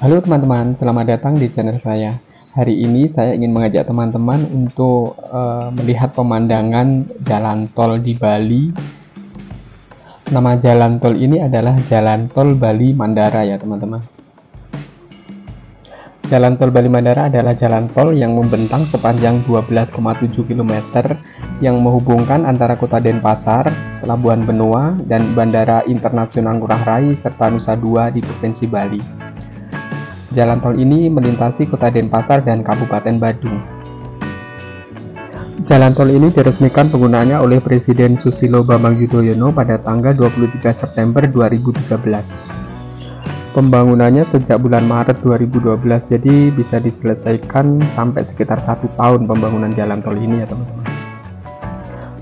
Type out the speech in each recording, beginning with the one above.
Halo teman-teman, selamat datang di channel saya. Hari ini saya ingin mengajak teman-teman untuk melihat pemandangan jalan tol di Bali. Nama jalan tol ini adalah Jalan Tol Bali Mandara ya teman-teman. Jalan tol Bali Mandara adalah jalan tol yang membentang sepanjang 12,7 km yang menghubungkan antara Kota Denpasar, Pelabuhan Benoa, dan Bandara Internasional Ngurah Rai serta Nusa Dua di Provinsi Bali. Jalan tol ini melintasi Kota Denpasar dan Kabupaten Badung. Jalan tol ini diresmikan penggunaannya oleh Presiden Susilo Bambang Yudhoyono pada tanggal 23 September 2013. Pembangunannya sejak bulan Maret 2012, jadi bisa diselesaikan sampai sekitar 1 tahun pembangunan jalan tol ini ya teman-teman.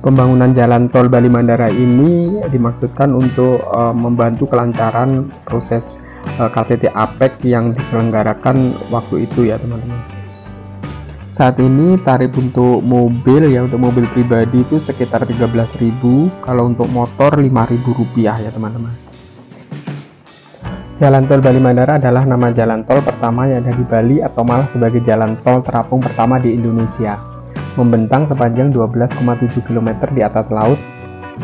Pembangunan jalan tol Bali Mandara ini dimaksudkan untuk membantu kelancaran proses KTT APEC yang diselenggarakan waktu itu ya teman-teman. Saat ini tarif untuk mobil ya, untuk mobil pribadi itu sekitar 13.000, kalau untuk motor Rp5.000 ya teman-teman. Jalan tol Bali Mandara adalah nama jalan tol pertama yang ada di Bali atau malah sebagai jalan tol terapung pertama di Indonesia. Membentang sepanjang 12,7 km di atas laut.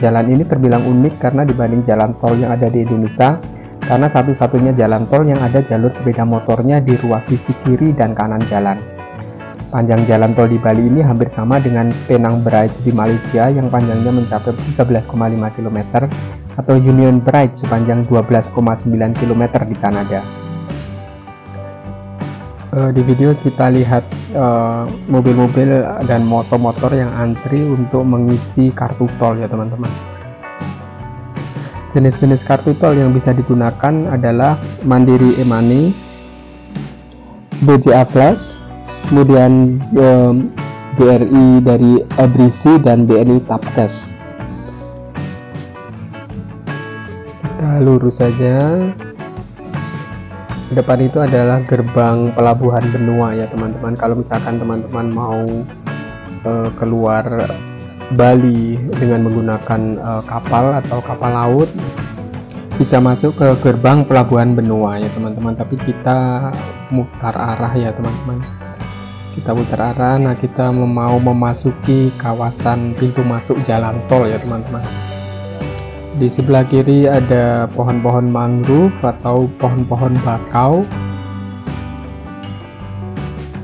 Jalan ini terbilang unik karena dibanding jalan tol yang ada di Indonesia, karena satu-satunya jalan tol yang ada jalur sepeda motornya di ruas sisi kiri dan kanan jalan. Panjang jalan tol di Bali ini hampir sama dengan Penang Bridge di Malaysia yang panjangnya mencapai 13,5 km atau Union Bridge sepanjang 12,9 km di Kanada. Di video kita lihat mobil-mobil dan motor-motor yang antri untuk mengisi kartu tol ya teman-teman. Jenis-jenis kartu tol yang bisa digunakan adalah Mandiri e-Money, BCA Flash, kemudian BRI dari Ebrisi dan BNI Tapcash. Kita lurus saja. Depan itu adalah gerbang Pelabuhan Benoa ya teman-teman. Kalau misalkan teman-teman mau keluar Bali dengan menggunakan kapal atau kapal laut, bisa masuk ke gerbang Pelabuhan Benoa ya teman-teman. Tapi kita mutar arah ya teman-teman. Kita putar arah. Nah, kita mau memasuki kawasan pintu masuk jalan tol ya teman-teman. Di sebelah kiri ada pohon-pohon mangrove atau pohon-pohon bakau,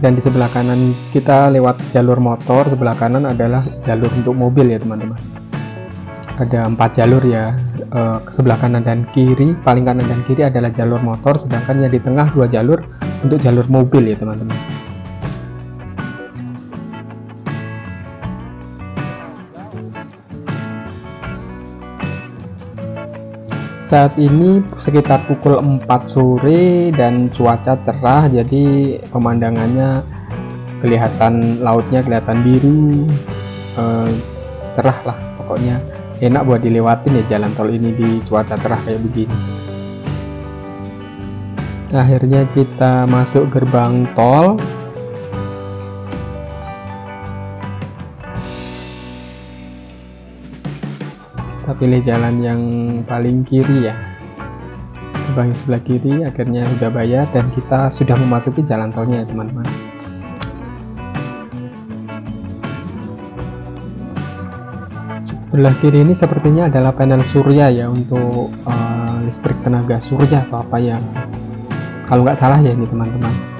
dan di sebelah kanan kita lewat jalur motor. Sebelah kanan adalah jalur untuk mobil ya teman-teman. Ada 4 jalur ya, sebelah kanan dan kiri. Paling kanan dan kiri adalah jalur motor, sedangkan yang di tengah 2 jalur untuk jalur mobil ya teman-teman. Saat ini sekitar pukul 4 sore dan cuaca cerah, jadi pemandangannya kelihatan lautnya kelihatan biru, cerah lah pokoknya, enak buat dilewatin ya jalan tol ini di cuaca cerah kayak begini. Akhirnya kita masuk gerbang tol. Kita pilih jalan yang paling kiri ya, gerbang sebelah kiri. Akhirnya sudah bayar dan kita sudah memasuki jalan tolnya ya teman-teman. Sebelah kiri ini sepertinya adalah panel surya ya, untuk listrik tenaga surya atau apa ya, kalau nggak salah ya ini teman-teman.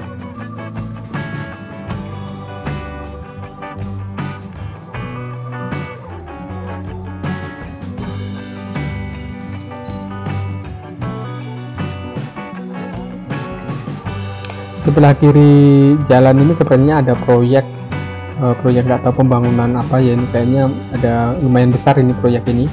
Sebelah kiri jalan ini sebenarnya ada proyek nggak tahu pembangunan apa ya, ini kayaknya ada lumayan besar ini proyek ini.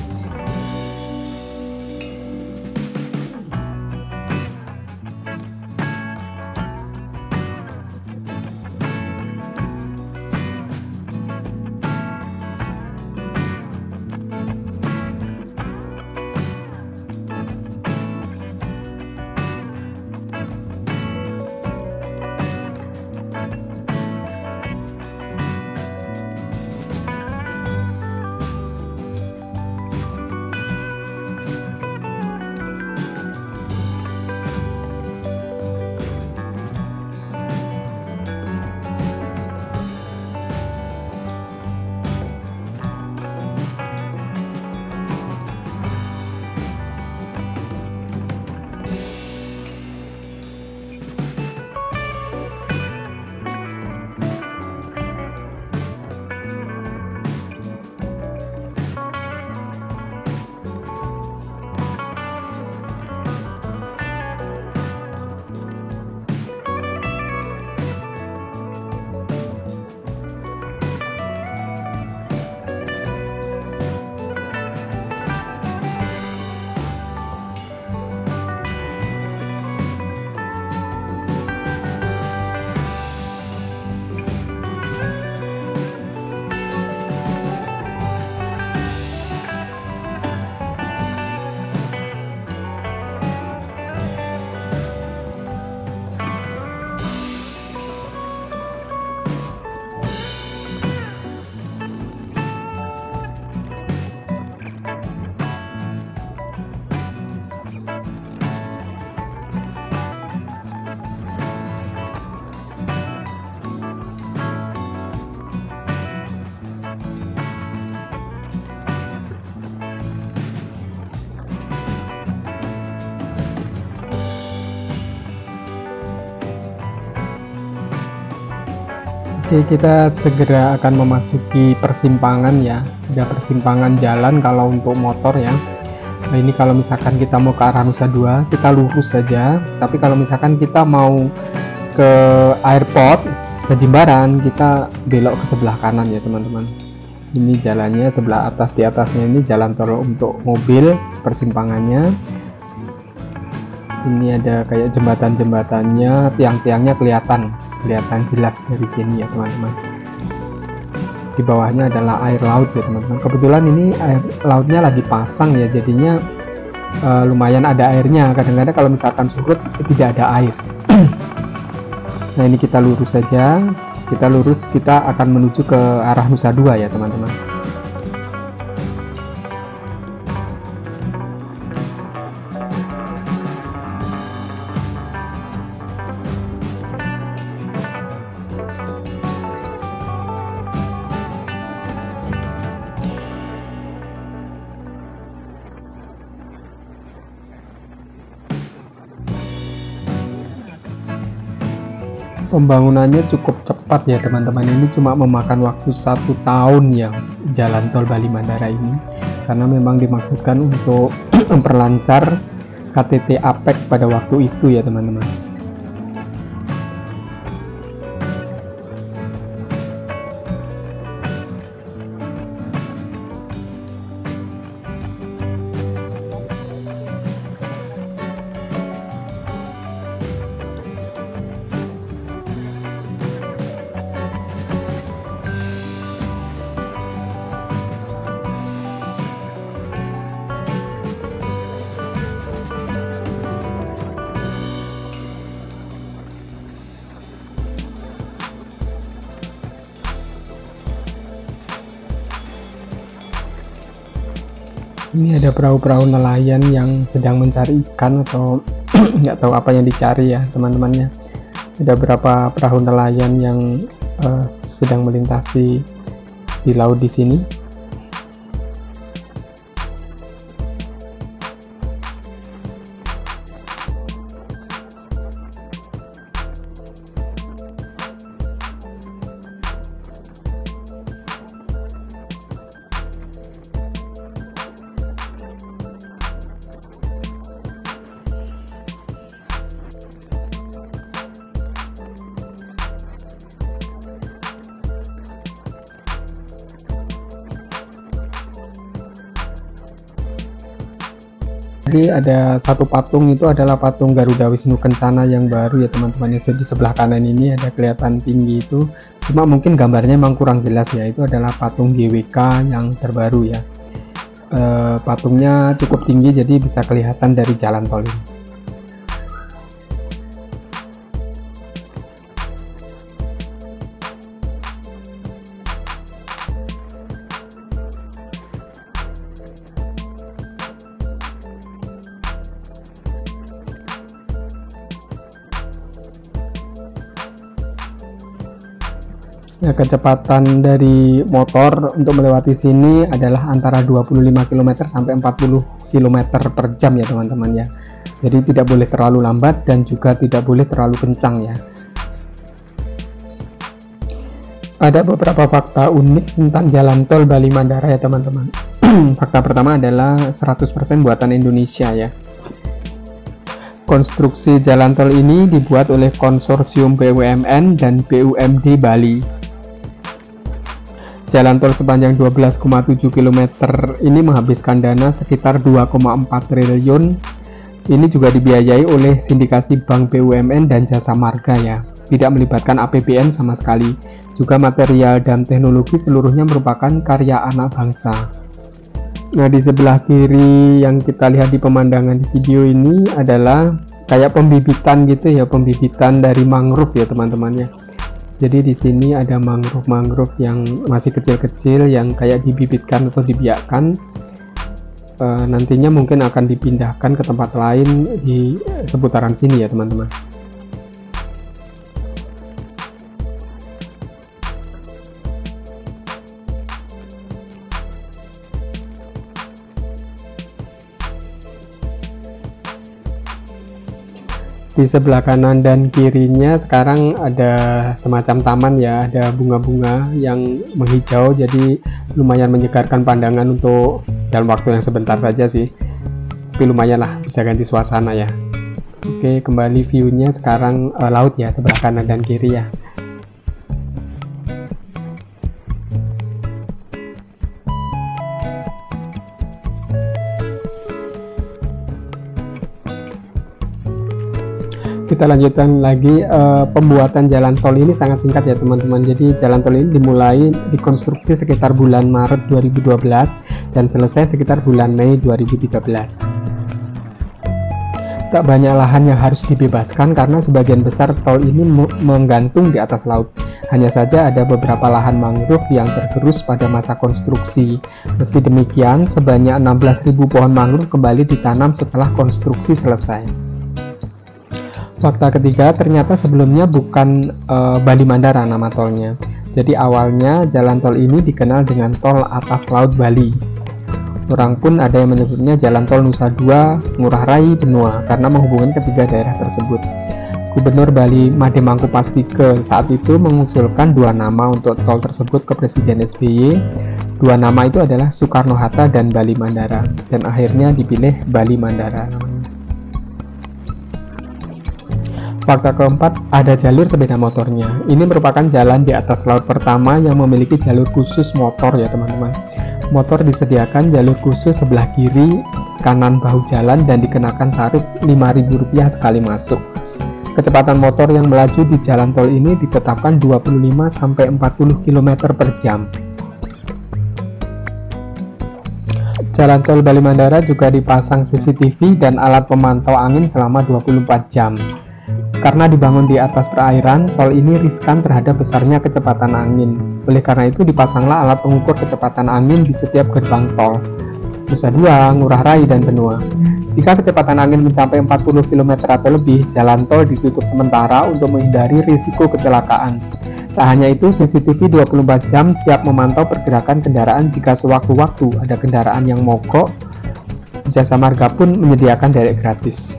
Oke, kita segera akan memasuki persimpangan ya. Ada persimpangan jalan kalau untuk motor ya. Nah, ini kalau misalkan kita mau ke arah Nusa Dua, kita lurus saja. Tapi kalau misalkan kita mau ke airport, ke Jimbaran, kita belok ke sebelah kanan ya teman-teman. Ini jalannya sebelah atas, di atasnya ini jalan tol untuk mobil, persimpangannya. Ini ada kayak jembatan-jembatannya, tiang-tiangnya kelihatan jelas dari sini ya teman-teman. Di bawahnya adalah air laut ya teman-teman. Kebetulan ini air lautnya lagi pasang ya, jadinya lumayan ada airnya. Kadang-kadang kalau misalkan surut tidak ada air. Nah, ini kita lurus saja, kita akan menuju ke arah Nusa Dua ya teman-teman. Pembangunannya cukup cepat ya teman-teman. Ini cuma memakan waktu 1 tahun ya jalan tol Bali Mandara ini, karena memang dimaksudkan untuk memperlancar KTT APEC pada waktu itu ya teman-teman. Ini ada perahu-perahu nelayan yang sedang mencari ikan atau nggak tahu apa yang dicari ya teman-temannya. Ada beberapa perahu nelayan yang sedang melintasi di laut di sini. Jadi ada satu patung, itu adalah patung Garuda Wisnu Kencana yang baru ya teman-teman. Di sebelah kanan ini ada kelihatan tinggi itu, cuma mungkin gambarnya memang kurang jelas ya. Itu adalah patung GWK yang terbaru ya. Patungnya cukup tinggi jadi bisa kelihatan dari jalan tol ini. Nah, kecepatan dari motor untuk melewati sini adalah antara 25 km sampai 40 km per jam ya teman-teman ya. Jadi tidak boleh terlalu lambat dan juga tidak boleh terlalu kencang ya. Ada beberapa fakta unik tentang jalan tol Bali Mandara ya teman-teman. Fakta pertama adalah 100% buatan Indonesia ya. Konstruksi jalan tol ini dibuat oleh konsorsium BUMN dan BUMD Bali. Jalan tol sepanjang 12,7 km ini menghabiskan dana sekitar 2,4 triliun. Ini juga dibiayai oleh sindikasi Bank BUMN dan Jasa Marga ya. Tidak melibatkan APBN sama sekali. Juga material dan teknologi seluruhnya merupakan karya anak bangsa. Nah, di sebelah kiri yang kita lihat di pemandangan di video ini adalah kayak pembibitan gitu ya, pembibitan dari mangrove ya teman-teman ya. Jadi di sini ada mangrove yang masih kecil-kecil yang kayak dibibitkan atau dibiakkan. Nantinya mungkin akan dipindahkan ke tempat lain di seputaran sini ya teman-teman. Di sebelah kanan dan kirinya sekarang ada semacam taman ya, ada bunga-bunga yang menghijau, jadi lumayan menyegarkan pandangan untuk dalam waktu yang sebentar saja sih, tapi lumayan lah, bisa ganti suasana ya. Oke, kembali view-nya sekarang laut ya, sebelah kanan dan kiri ya. Kita lanjutkan lagi. Pembuatan jalan tol ini sangat singkat ya teman-teman. Jadi jalan tol ini dimulai dikonstruksi sekitar bulan Maret 2012 dan selesai sekitar bulan Mei 2013. Tak banyak lahan yang harus dibebaskan karena sebagian besar tol ini menggantung di atas laut. Hanya saja ada beberapa lahan mangrove yang tergerus pada masa konstruksi. Meski demikian, sebanyak 16.000 pohon mangrove kembali ditanam setelah konstruksi selesai. Fakta ketiga, ternyata sebelumnya bukan Bali Mandara nama tolnya. Jadi awalnya jalan tol ini dikenal dengan tol atas laut Bali. Orang pun ada yang menyebutnya jalan tol Nusa Dua, Ngurah Rai, Benua karena menghubungkan ketiga daerah tersebut. Gubernur Bali Made Mangkupastike saat itu mengusulkan dua nama untuk tol tersebut ke Presiden SBY. Dua nama itu adalah Soekarno-Hatta dan Bali Mandara, dan akhirnya dipilih Bali Mandara namanya. Fakta keempat, ada jalur sepeda motornya. Ini merupakan jalan di atas laut pertama yang memiliki jalur khusus motor ya teman-teman. Motor disediakan jalur khusus sebelah kiri kanan bahu jalan dan dikenakan tarif Rp5.000 sekali masuk. Kecepatan motor yang melaju di jalan tol ini ditetapkan 25-40 km per jam. Jalan tol Bali Mandara juga dipasang CCTV dan alat pemantau angin selama 24 jam. Karena dibangun di atas perairan, tol ini riskan terhadap besarnya kecepatan angin. Oleh karena itu dipasanglah alat pengukur kecepatan angin di setiap gerbang tol Nusa Dua, Ngurah Rai, dan Benua. Jika kecepatan angin mencapai 40 km atau lebih, jalan tol ditutup sementara untuk menghindari risiko kecelakaan. Tak hanya itu, CCTV 24 jam siap memantau pergerakan kendaraan jika sewaktu-waktu ada kendaraan yang mogok. Jasa Marga pun menyediakan derek gratis.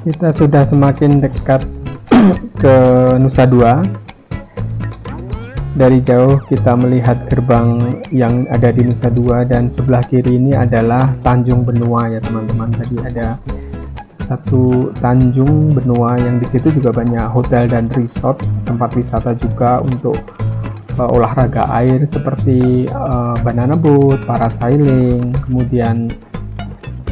Kita sudah semakin dekat ke Nusa Dua. Dari jauh kita melihat gerbang yang ada di Nusa Dua dan sebelah kiri ini adalah Tanjung Benua ya teman-teman. Tadi ada satu Tanjung Benua yang di situ juga banyak hotel dan resort, tempat wisata juga untuk olahraga air seperti banana boat, parasailing, kemudian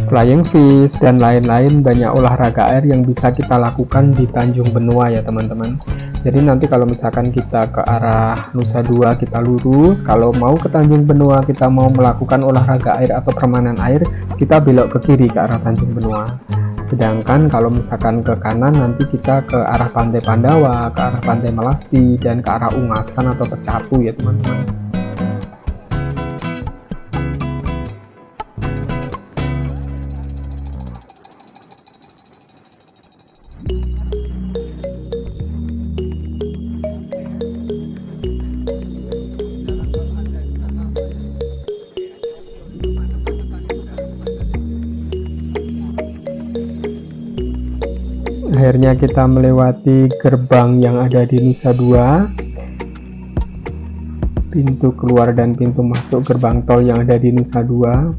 flying fish dan lain-lain. Banyak olahraga air yang bisa kita lakukan di Tanjung Benua ya teman-teman. Jadi nanti kalau misalkan kita ke arah Nusa Dua kita lurus, kalau mau ke Tanjung Benua kita mau melakukan olahraga air atau permainan air, kita belok ke kiri ke arah Tanjung Benua. Sedangkan kalau misalkan ke kanan nanti kita ke arah Pantai Pandawa, ke arah Pantai Melasti, dan ke arah Ungasan atau Pecapu ya teman-teman. Akhirnya kita melewati gerbang yang ada di Nusa Dua, pintu keluar dan pintu masuk gerbang tol yang ada di Nusa Dua.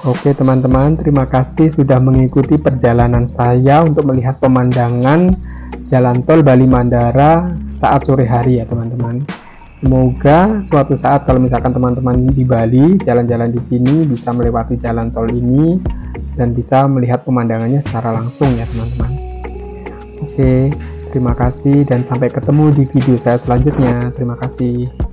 Oke teman-teman, terima kasih sudah mengikuti perjalanan saya untuk melihat pemandangan jalan tol Bali Mandara saat sore hari ya teman-teman. Semoga suatu saat kalau misalkan teman-teman di Bali jalan-jalan di sini bisa melewati jalan tol ini dan bisa melihat pemandangannya secara langsung ya teman-teman. Oke, terima kasih dan sampai ketemu di video saya selanjutnya. Terima kasih.